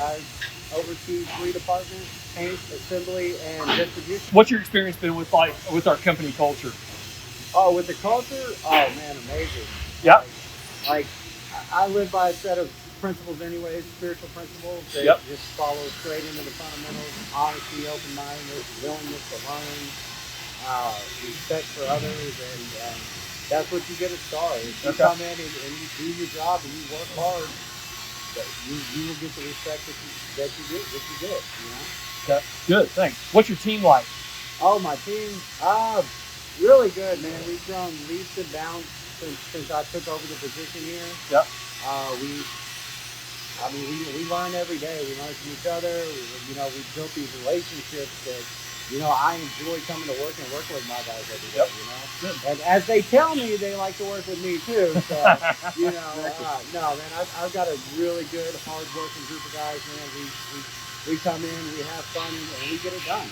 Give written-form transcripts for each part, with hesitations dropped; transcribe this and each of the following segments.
I oversee 3 departments: paint, assembly, and distribution. What's your experience been with with our company culture? Oh, with the culture, oh man, amazing. Yep. Like I live by a set of principles anyways, spiritual principles that Yep. just follow straight into the fundamentals: honesty, open-mindedness, willingness to learn, respect for others, and that's what you get at Star. If you Okay. come in and you do your job and you work hard, you will get the respect that you get, you know? Okay. Good. Thanks. What's your team like? Oh, my team, really good, man. We've grown leaps and bounds since I took over the position here. Yep. We learn every day. We learn from each other. We built these relationships that, I enjoy coming to work and working with my guys every day. Yep. Good. And as they tell me, they like to work with me too. So, no, man, I've got a really good, hard-working group of guys, man. We come in, we have fun, and we get it done.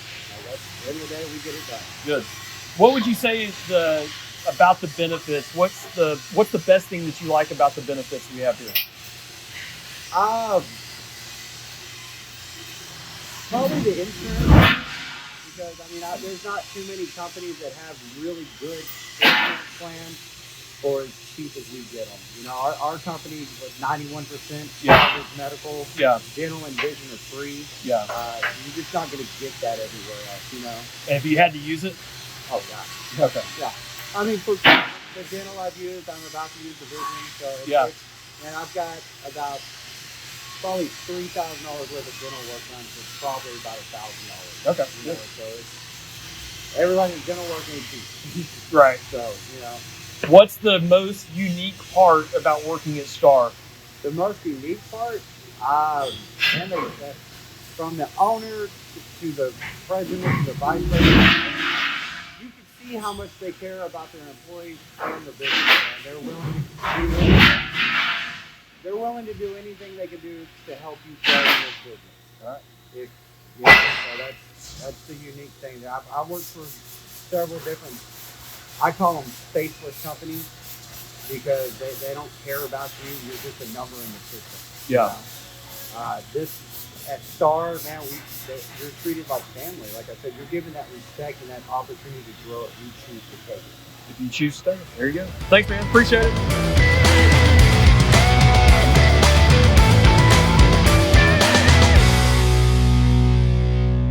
At the end of the day, we get it done. Good. What would you say is about the benefits? What's the best thing that you like about the benefits we have here? Probably the insurance, because there's not too many companies that have really good insurance plans for as cheap as we get them. Our company was 91% coverage medical. Yeah. Dental and vision are free. Yeah. You're just not going to get that everywhere else. And have you had to use it? Oh yeah. Okay. Yeah. For the dental I've used, I'm about to use the vision. So and I've got about probably $3,000 worth of dental work done for probably about $1,000. Okay. So everybody's dental work ain't cheap. Right. So What's the most unique part about working at Star? The most unique part, from the owner to the president to the vice president, you can see how much they care about their employees and the business. And they're willing to do anything they can do to help you grow in this business. All right. So that's the unique thing. I worked for several different, I call them faceless companies, because they don't care about you. You're just a number in the system. Yeah. This at Star, man, you're treated like family. Like I said, you're given that respect and that opportunity to grow if you choose to take it. If you choose to stay, there you go. Thanks, man. Appreciate it.